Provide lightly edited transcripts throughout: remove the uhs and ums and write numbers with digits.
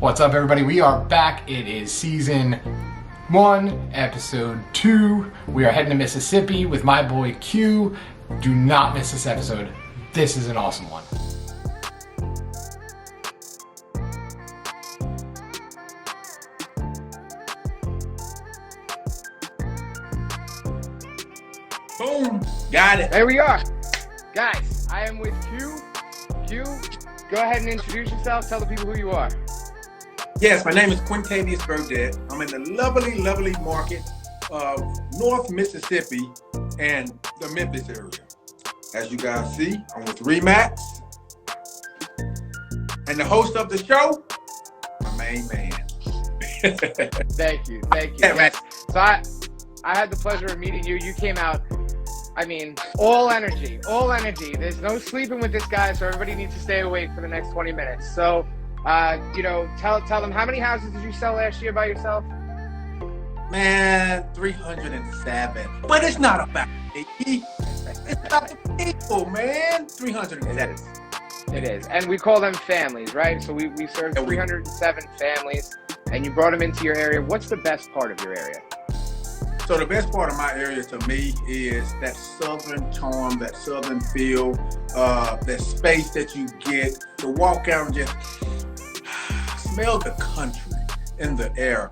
What's up, everybody? We are back. It is season 1, episode 2. We are heading to Mississippi with my boy Q. Do not miss this episode. This is an awesome one. Boom, got it. There we are. Guys, I am with Q. Q, go ahead and introduce yourself. Tell the people who you are. Yes, my name is Quintavius Burdette. I'm in the lovely market of North Mississippi and the Memphis area. As you guys see, I'm with Remax. And the host of the show, my main man. Thank you. Yeah, man. So I had the pleasure of meeting you. You came out, I mean, all energy. There's no sleeping with this guy, so everybody needs to stay awake for the next 20 minutes. So, tell them, how many houses did you sell last year by yourself? Man, 307. But it's not about me. It's about the people, man. 307. It is. And we call them families, right? So we serve 307 families, and you brought them into your area. What's the best part of your area? So the best part of my area to me is that southern charm, that southern feel, that space that you get to walk out and just smell the country in the air.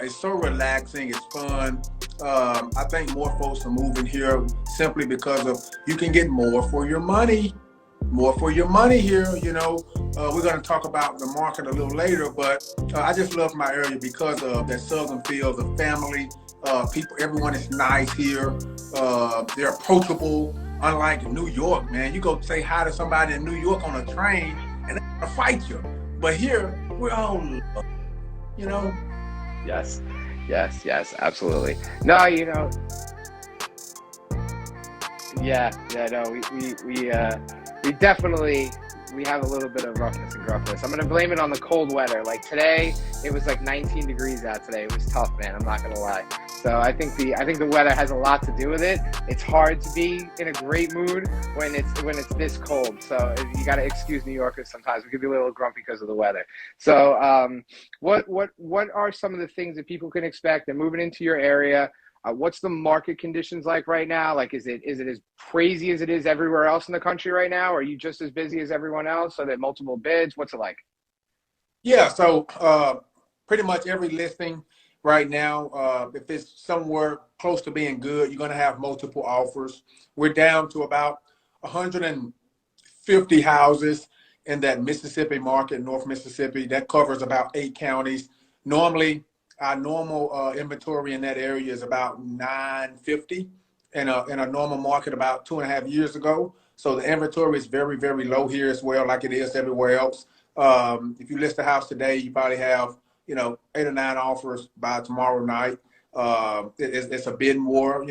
It's so relaxing, it's fun. I think more folks are moving here simply because of you can get more for your money. More for your money here, you know. We're going to talk about the market a little later, but I just love my area because of that southern feel, the family. People, everyone is nice here. They're approachable. Unlike New York, man, you go say hi to somebody in New York on a train and they're gonna fight you. But here, we're all love, you know. Yes, absolutely. No, you know. We definitely have a little bit of roughness and gruffness. I'm gonna blame it on the cold weather. Like today, it was like 19 degrees out today. It was tough, man. I'm not gonna lie. So I think the weather has a lot to do with it. It's hard to be in a great mood when it's this cold. So you gotta excuse New Yorkers sometimes. We can be a little grumpy because of the weather. So what are some of the things that people can expect? They're moving into your area. What's the market conditions like right now? Like, is it as crazy as it is everywhere else in the country right now? Or are you just as busy as everyone else? Are there multiple bids? What's it like? Yeah, so pretty much every listing right now, if it's somewhere close to being good, you're going to have multiple offers. We're down to about 150 houses in that Mississippi market, North Mississippi. That covers about 8 counties. Normally, our normal inventory in that area is about 950 in a normal market about 2.5 years ago. So the inventory is very, very low here as well, like it is everywhere else. If you list a house today, you probably have, 8 or 9 offers by tomorrow night. It's a bid war,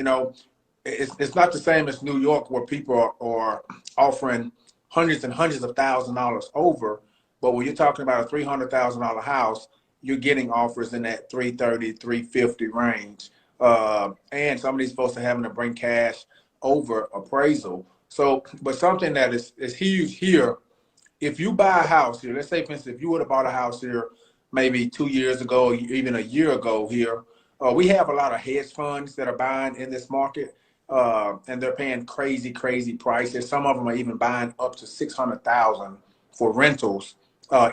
It's not the same as New York where people are offering hundreds and hundreds of $1,000s over. But when you're talking about a $300,000 house, you're getting offers in that 330, 350 range. And some of these folks are having to bring cash over appraisal. So, but something that is huge here, if you buy a house here, let's say, for instance, if you would have bought a house here maybe 2 years ago, or even a year ago here, we have a lot of hedge funds that are buying in this market, and they're paying crazy prices. Some of them are even buying up to $600,000 for rentals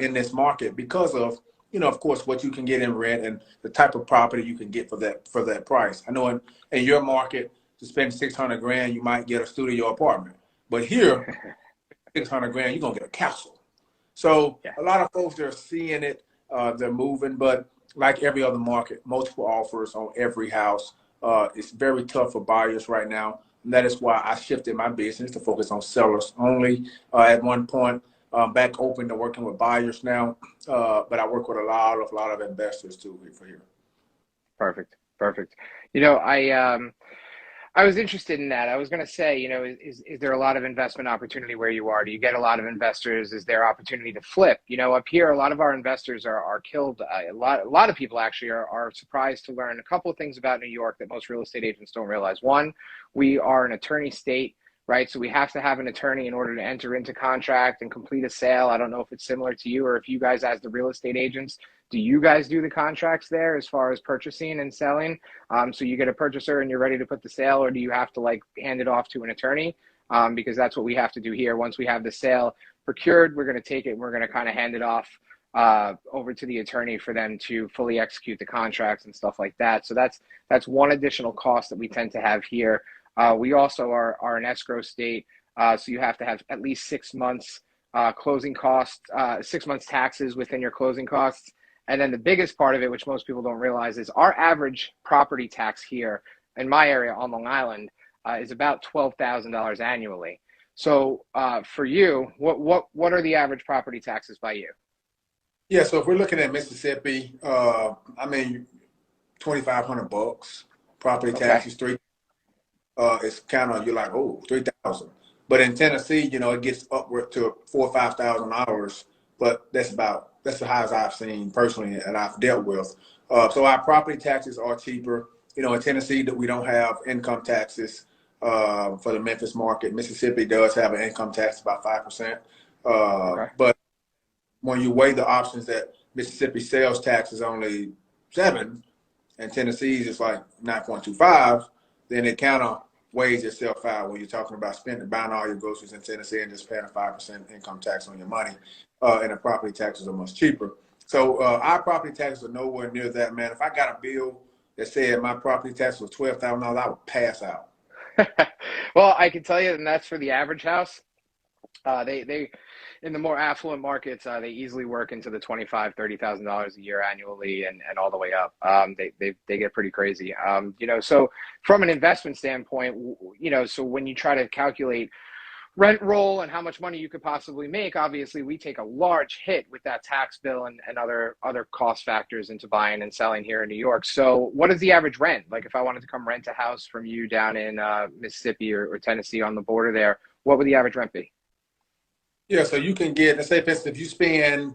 in this market because of, of course, what you can get in rent and the type of property you can get for that price. I know in your market, to spend $600,000, you might get a studio apartment. But here, $600,000, you're gonna get a castle. So a lot of folks are seeing it, they're moving, but like every other market, multiple offers on every house. It's very tough for buyers right now. And that is why I shifted my business to focus on sellers only at one point. Back open to working with buyers now, but I work with a lot of investors too for here. Perfect. I was interested in that. I was going to say, is there a lot of investment opportunity where you are? Do you get a lot of investors? Is there opportunity to flip? Up here, a lot of our investors are killed. A lot of people actually are surprised to learn a couple of things about New York that most real estate agents don't realize. One, we are an attorney state. right? So we have to have an attorney in order to enter into contract and complete a sale. I don't know if it's similar to you or if you guys, as the real estate agents, do you guys do the contracts there as far as purchasing and selling? So you get a purchaser and you're ready to put the sale, or do you have to like hand it off to an attorney? Because that's what we have to do here. Once we have the sale procured, we're going to take it and we're going to kind of hand it off over to the attorney for them to fully execute the contracts and stuff like that. So that's one additional cost that we tend to have here. We also are an escrow state, so you have to have at least 6 months closing costs, 6 months taxes within your closing costs. And then the biggest part of it, which most people don't realize, is our average property tax here in my area on Long Island is about $12,000 annually. So for you, what are the average property taxes by you? Yeah, so if we're looking at Mississippi, I mean, $2,500 property taxes, Okay. it's kind of, you're like, oh, 3,000. But in Tennessee, you know, it gets upward to $4,000 or $5,000. But that's the highest I've seen personally and I've dealt with. So our property taxes are cheaper. You know, in Tennessee, that we don't have income taxes for the Memphis market. Mississippi does have an income tax about 5%. Okay. But when you weigh the options, that Mississippi sales tax is only 7%, and Tennessee's is like 9.25, then it kind of weighs itself out when you're talking about buying all your groceries in Tennessee and just paying a 5% income tax on your money, and the property taxes are much cheaper. So our property taxes are nowhere near that, man. If I got a bill that said my property tax was $12,000, I would pass out. Well, I can tell you, and that's for the average house. They in the more affluent markets, they easily work into the $25,000-$30,000 a year annually, and all the way up. They get pretty crazy. You know, so from an investment standpoint, you know, so when you try to calculate rent roll and how much money you could possibly make, obviously we take a large hit with that tax bill and other cost factors into buying and selling here in New York. So what is the average rent? Like if I wanted to come rent a house from you down in Mississippi or Tennessee on the border there, what would the average rent be? Yeah, so you can get, let's say, for instance, if you spend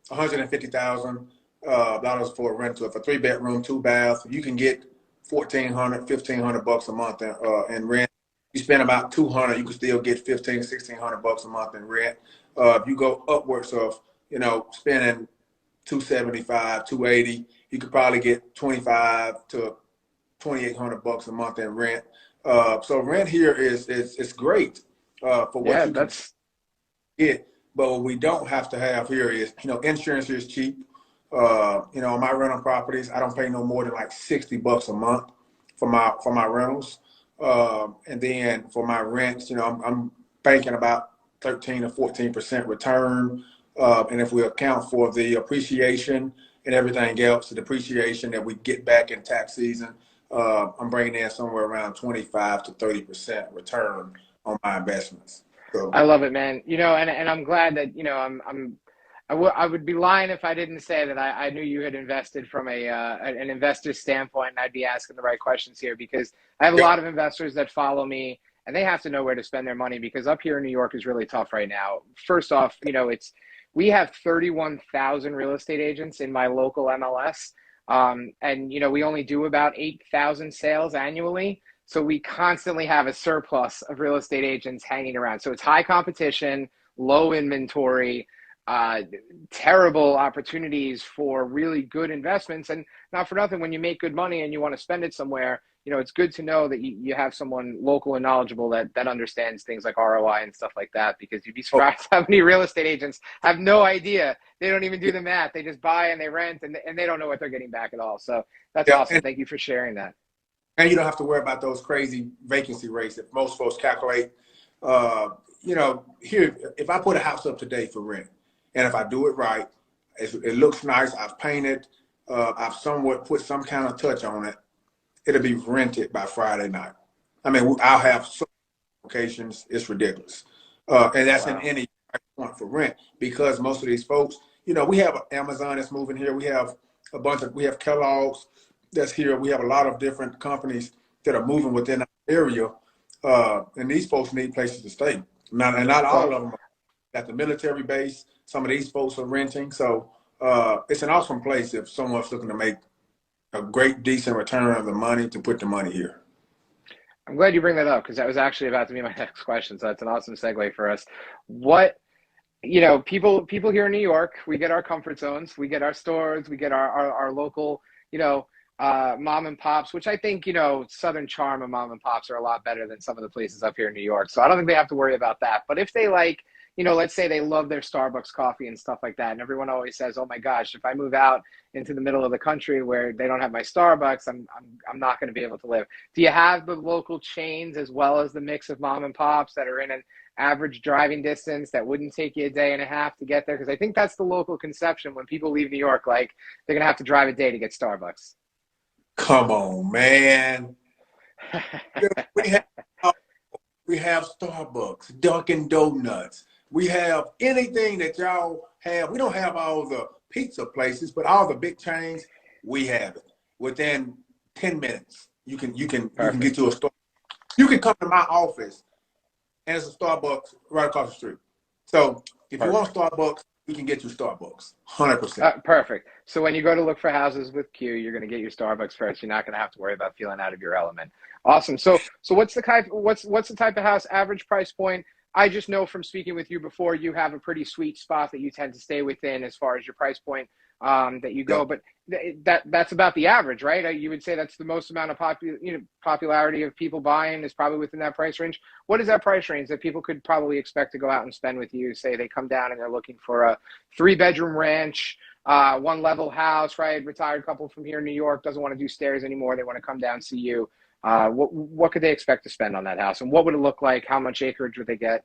$150,000 for a rental, for 3-bedroom, 2-bath, you can get $1,500 a month in rent. You spend about $200, you can still get $1,600 a month in rent. If you go upwards of, you know, spending $275, $280, you could probably get $2,500 to $2,800 a month in rent. So rent here is great for what you can get. But what we don't have to have here is, you know, insurance is cheap. You know, on my rental properties, I don't pay no more than like $60 a month for my rentals. And then for my rents, you know, I'm banking about 13 or 14% return. And if we account for the appreciation and everything else, the depreciation that we get back in tax season, I'm bringing in somewhere around 25 to 30% return on my investments. So I love it, man. You know, and I'm glad that, you know, I would be lying if I didn't say that I knew you had invested from an investor standpoint, and I'd be asking the right questions here, because I have a lot of investors that follow me and they have to know where to spend their money, because up here in New York is really tough right now. First off, you know, we have 31,000 real estate agents in my local MLS. And, you know, we only do about 8,000 sales annually. So we constantly have a surplus of real estate agents hanging around. So it's high competition, low inventory, terrible opportunities for really good investments. And not for nothing, when you make good money and you want to spend it somewhere, you know, it's good to know that you have someone local and knowledgeable that understands things like ROI and stuff like that, because you'd be surprised how many real estate agents have no idea. They don't even do the math. They just buy and they rent, and they don't know what they're getting back at all. So that's awesome. Thank you for sharing that. And you don't have to worry about those crazy vacancy rates that most folks calculate. You know, here, if I put a house up today for rent, and if I do it right, it looks nice, I've painted, I've somewhat put some kind of touch on it, it'll be rented by Friday night. I mean, I'll have some locations, it's ridiculous. And that's in any point for rent, because most of these folks, you know, we have Amazon that's moving here. We have we have Kellogg's that's here. We have a lot of different companies that are moving within our area. And these folks need places to stay. Not all of them are at the military base. Some of these folks are renting. So it's an awesome place if someone's looking to make a great, decent return of the money, to put the money here. I'm glad you bring that up because that was actually about to be my next question. So that's an awesome segue for us. What, people here in New York, we get our comfort zones, we get our stores, we get our local, mom and pops, which I think, Southern charm and mom and pops are a lot better than some of the places up here in New York. So I don't think they have to worry about that. But if they like, let's say they love their Starbucks coffee and stuff like that, and everyone always says, "Oh my gosh, if I move out into the middle of the country where they don't have my Starbucks, I'm not going to be able to live." Do you have the local chains as well as the mix of mom and pops that are in an average driving distance that wouldn't take you a day and a half to get there? Because I think that's the local conception when people leave New York, like they're going to have to drive a day to get Starbucks. Come on, man. we have we have Starbucks, Dunkin' Donuts. We have anything that y'all have. We don't have all the pizza places, but all the big chains, we have it. Within 10 minutes, you can get to a store. You can come to my office, and it's a Starbucks right across the street. So if you want Starbucks, we can get you Starbucks, 100%. Perfect. So when you go to look for houses with Q, you're going to get your Starbucks first. You're not going to have to worry about feeling out of your element. Awesome. So what's the type of house, average price point? I just know from speaking with you before, you have a pretty sweet spot that you tend to stay within as far as your price point that you go. But that's about the average, right? You would say that's the most amount of popularity of people buying is probably within that price range. What is that price range that people could probably expect to go out and spend with you? Say they come down and they're looking for a 3-bedroom ranch, 1-level house, right? Retired couple from here in New York doesn't want to do stairs anymore. They want to come down, see you. What could they expect to spend on that house? And what would it look like? How much acreage would they get?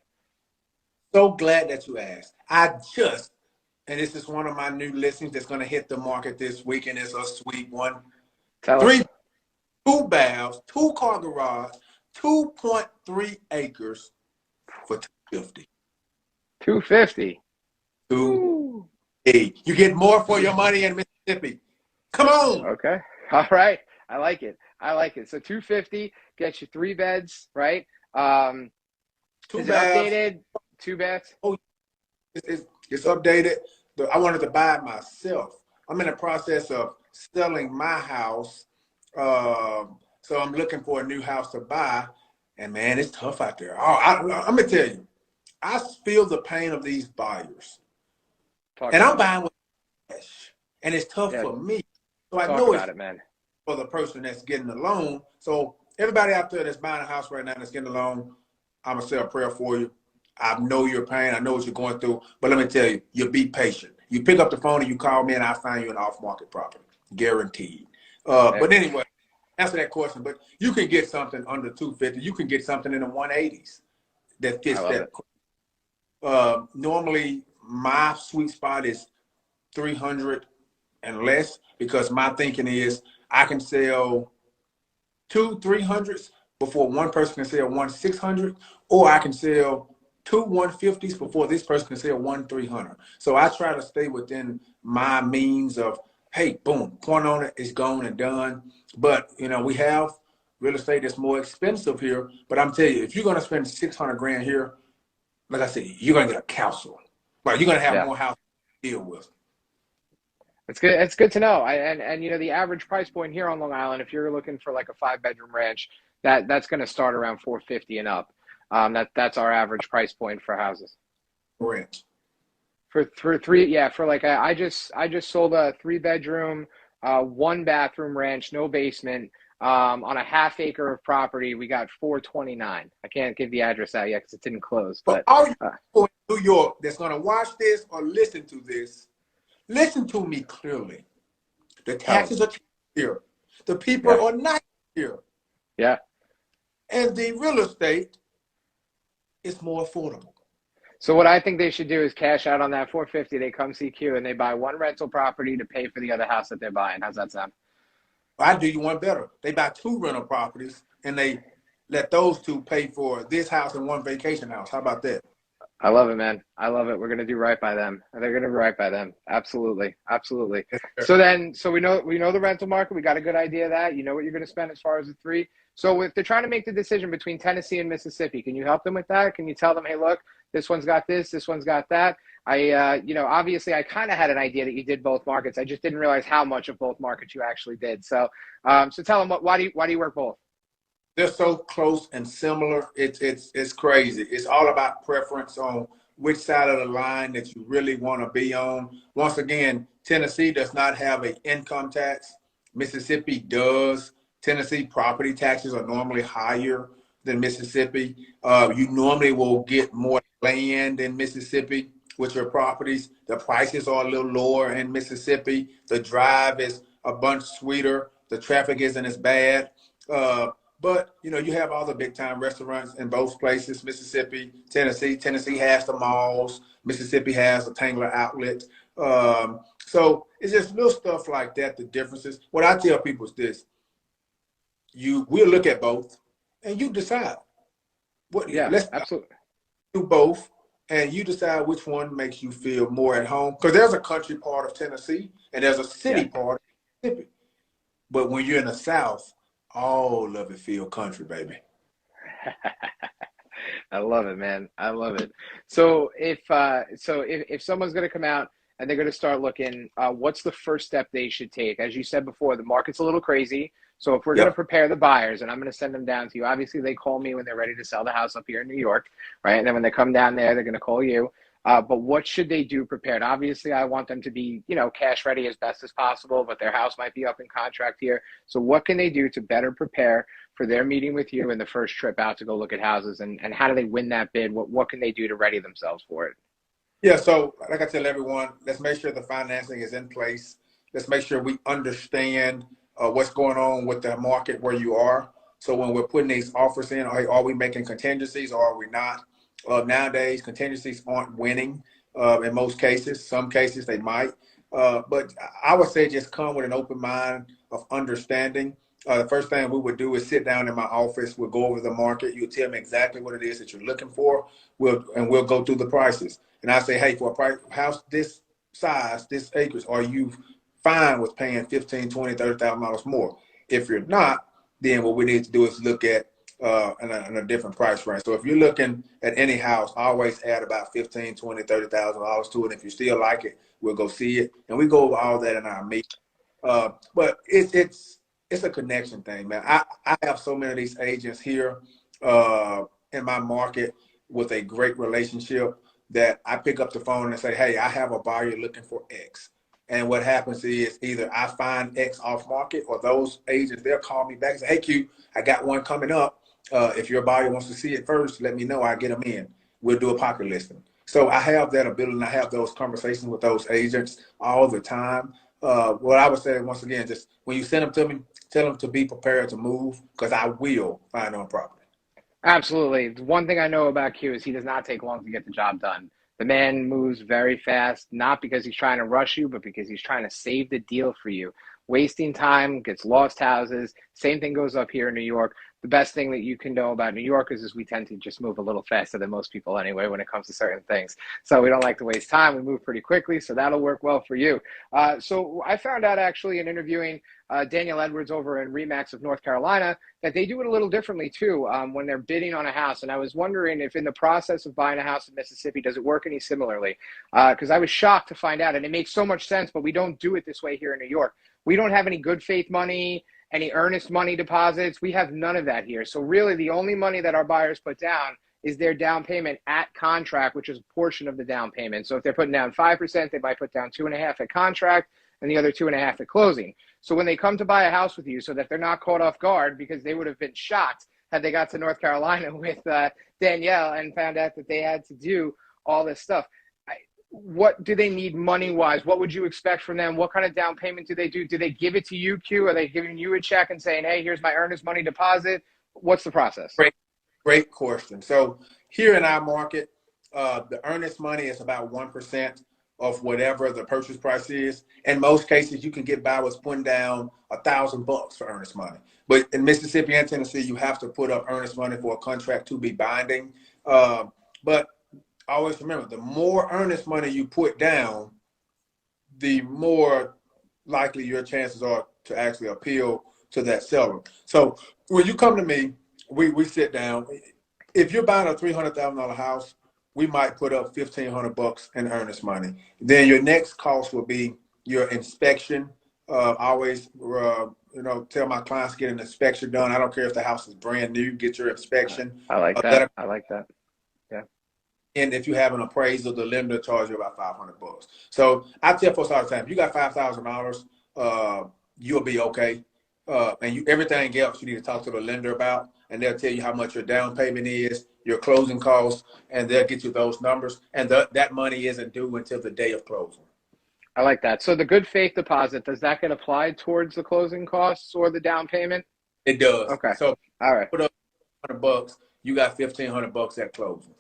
So glad that you asked. And this is one of my new listings that's going to hit the market this week, and it's a sweet one. Tell us. 2 baths, 2-car garage, 2.3 acres for $250. $250. You get more for your money in Mississippi. Come on. Okay. All right. I like it. So $250 gets you 3 beds, right? 2 is baths. it updated? 2 beds? Oh, it's updated. I wanted to buy it myself. I'm in the process of selling my house. So I'm looking for a new house to buy. And man, it's tough out there. I'm going to tell you, I feel the pain of these buyers. I'm buying with cash. And it's tough for me. So I know it's man. For the person that's getting the loan. So everybody out there that's buying a house right now that's getting a loan, I'm going to say a prayer for you. I know your pain. I know what you're going through. But let me tell you, you be patient. You pick up the phone and you call me and I'll find you an off-market property. Guaranteed. But anyway, answer that question. But you can get something under $250. You can get something in the 180s that fits that. Normally, my sweet spot is 300 and less because my thinking is I can sell 2 300s before one person can sell 1 600, or I can sell 2 150s before this person can sell 1 300. So I try to stay within my means of, hey, boom, point on it, it's gone and done. But, we have real estate that's more expensive here. But I'm telling you, if you're going to spend 600 grand here, like I said, you're going to get a castle. Like you're going to have more house to deal with. It's good. It's good to know. And the average price point here on Long Island, if you're looking for like a 5-bedroom ranch, that's going to start around $450 and up. That's our average price point for houses. Ranch. For 3, I just sold a 3-bedroom, 1-bathroom ranch, no basement, on a 1/2 acre of property. We got $429. I can't give the address out yet because it didn't close. But all you people in New York that's going to watch this or listen to this, listen to me clearly. The taxes are here. The people are not here. Yeah. And the real estate is more affordable. So what I think they should do is cash out on that $450. They come see Q and they buy 1 rental property to pay for the other house that they're buying. How's that sound? I do you one better. They buy 2 rental properties and they let those 2 pay for this house and 1 vacation house. How about that? I love it, man. I love it. We're going to do right by them. They're going to do right by them. Absolutely. Absolutely. So we know the rental market. We got a good idea of that. You know what you're going to spend as far as the 3. So if they're trying to make the decision between Tennessee and Mississippi, can you help them with that? Can you tell them, hey, look, this one's got this one's got that? Obviously I kind of had an idea that you did both markets. I just didn't realize how much of both markets you actually did. So tell them why do you work both? they're so close and similar. It's crazy. It's all about preference on which side of the line that you really want to be on. Once again, Tennessee does not have an income tax. Mississippi does. Tennessee property taxes are normally higher than Mississippi. You normally will get more land in Mississippi with your properties. The prices are a little lower in Mississippi. The drive is a bunch sweeter. The traffic isn't as bad. But, you know, you have all the big time restaurants in both places, Mississippi, Tennessee. Tennessee has the malls. Mississippi has the Tangler outlet. So it's just little stuff like that, the differences. What I tell people is this. We'll look at both and you decide. Let's absolutely do both and you decide which one makes you feel more at home. Because there's a country part of Tennessee and there's a city part of Mississippi. But when you're in the South, all of it feel country, baby. I love it, man. I love it. So if someone's going to come out and they're going to start looking, what's the first step they should take? As you said before, the market's a little crazy. So if we're going to prepare the buyers, and I'm going to send them down to you, obviously they call me when they're ready to sell the house up here in New York, right? And then when they come down there, they're going to call you. But what should they do prepared? Obviously, I want them to be, you know, cash ready as best as possible, but their house might be up in contract here. So what can they do to better prepare for their meeting with you and the first trip out to go look at houses? And how do they win that bid? What can they do to ready themselves for it? Yeah, so like I tell everyone, let's make sure the financing is in place. Let's make sure we understand what's going on with the market where you are. So when we're putting these offers in, are we making contingencies or are we not? Nowadays, contingencies aren't winning in most cases. Some cases they might. But I would say just come with an open mind of understanding. The first thing we would do is sit down in my office. We'll go over the market. You'll tell me exactly what it is that you're looking for. We'll go through the prices. And I say, hey, for a house this size, this acres, are you fine with paying $15,000, $20,000, $30,000 more? If you're not, then what we need to do is look at in a different price range. So if you're looking at any house, always add about $15,000, $20,000, $30,000 to it. If you still like it, we'll go see it. And we go over all that in our meeting. But it's a connection thing, man. I have so many of these agents here in my market with a great relationship that I pick up the phone and say, hey, I have a buyer looking for X. And what happens is either I find X off market or those agents, they'll call me back and say, hey, Q, I got one coming up. If your buyer wants to see it first, let me know. I get them in. We'll do a pocket listing. So I have that ability and I have those conversations with those agents all the time. What I would say, once again, just when you send them to me, tell them to be prepared to move because I will find them property. Absolutely. One thing I know about Q is he does not take long to get the job done. The man moves very fast, not because he's trying to rush you, but because he's trying to save the deal for you. Wasting time, gets lost houses. Same thing goes up here in New York. The best thing that you can know about New Yorkers is we tend to just move a little faster than most people anyway when it comes to certain things. So we don't like to waste time. We move pretty quickly, so that'll work well for you. So I found out actually in interviewing Daniel Edwards over in Remax of North Carolina that they do it a little differently too when they're bidding on a house. And I was wondering if in the process of buying a house in Mississippi, does it work any similarly? Because I was shocked to find out, and it makes so much sense, but we don't do it this way here in New York. We don't have any good faith money, any earnest money deposits. We have none of that here. So really the only money that our buyers put down is their down payment at contract, which is a portion of the down payment. So if they're putting down 5%, they might put down 2.5% at contract and the other 2.5% at closing. So when they come to buy a house with you, so that they're not caught off guard, because they would have been shocked had they got to North Carolina with Danielle and found out that they had to do all this stuff. What do they need money-wise? What would you expect from them? What kind of down payment do they do? Do they give it to you, Q? Are they giving you a check and saying, hey, here's my earnest money deposit? What's the process? Great question. So here in our market, the earnest money is about 1% of whatever the purchase price is. In most cases, you can get by with putting down $1,000 for earnest money. But in Mississippi and Tennessee, you have to put up earnest money for a contract to be binding. But always remember, the more earnest money you put down, the more likely your chances are to actually appeal to that seller. So when you come to me, we sit down. If you're buying a $300,000 house, we might put up $1,500 in earnest money. Then your next cost will be your inspection Always, tell my clients to get an inspection done. I don't care if the house is brand new. Get your inspection. I like that. I like that. Yeah. And if you have an appraisal, the lender charges you about $500. So I tell folks all the time, if you got $5,000, you'll be okay. And everything else you need to talk to the lender about, and they'll tell you how much your down payment is, your closing costs, and they'll get you those numbers. And that money isn't due until the day of closing. I like that. So the good faith deposit, does that get applied towards the closing costs or the down payment? It does. Okay. So all right. Put up $100, you got $1,500 at closing.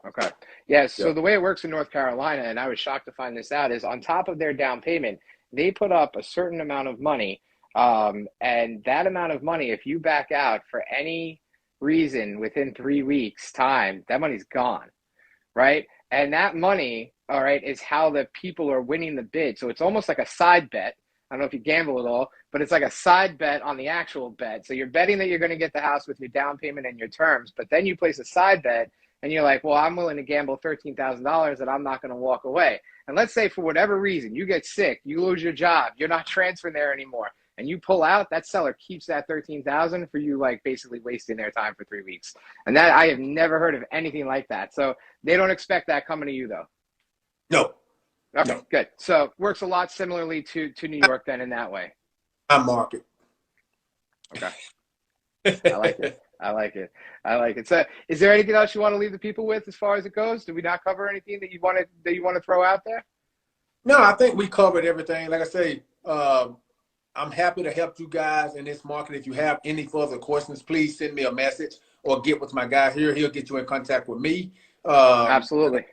Okay. Yeah. So the way it works in North Carolina, and I was shocked to find this out, is on top of their down payment, they put up a certain amount of money. And that amount of money, if you back out for any reason within 3 weeks' time, that money's gone. Right. And that money, all right, is how the people are winning the bid. So it's almost like a side bet. I don't know if you gamble at all, but it's like a side bet on the actual bet. So you're betting that you're going to get the house with your down payment and your terms, but then you place a side bet and you're like, well, I'm willing to gamble $13,000 and I'm not going to walk away. And let's say for whatever reason, you get sick, you lose your job, you're not transferring there anymore, and you pull out, that seller keeps that $13,000 for you, like basically wasting their time for 3 weeks. And that, I have never heard of anything like that. So they don't expect that coming to you though. No. Okay, no. Good. So works a lot similarly to New York then in that way. I market. Okay. I like it. I like it. I like it. So is there anything else you want to leave the people with as far as it goes? Did we not cover anything that you want to throw out there? No, I think we covered everything. Like I say, I'm happy to help you guys in this market. If you have any further questions, please send me a message or get with my guy here. He'll get you in contact with me. Absolutely.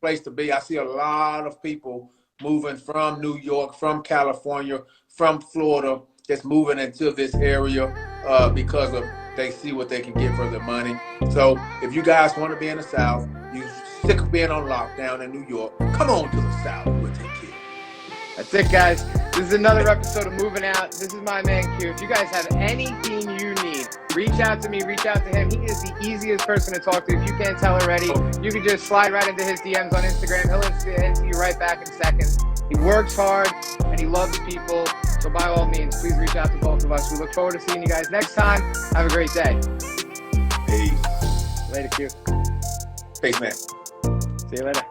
Place to be. I see a lot of people moving from New York, from California, from Florida, just moving into this area because of they see what they can get for their money. So if you guys want to be in the South, you're sick of being on lockdown in New York, come on to the South. We'll take care. That's it, guys. This is another episode of Moving Out. This is my man Q. If you guys have anything you need, reach out to me, reach out to him. He is the easiest person to talk to. If you can't tell already, you can just slide right into his DMs on Instagram. He'll answer you right back in seconds. He works hard and he loves people. So by all means, please reach out to both of us. We look forward to seeing you guys next time. Have a great day. Peace. Later, Q. Peace, man. See you later.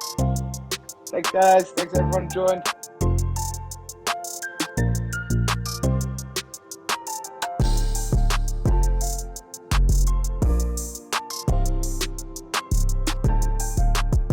Thanks, guys. Thanks, everyone who joined.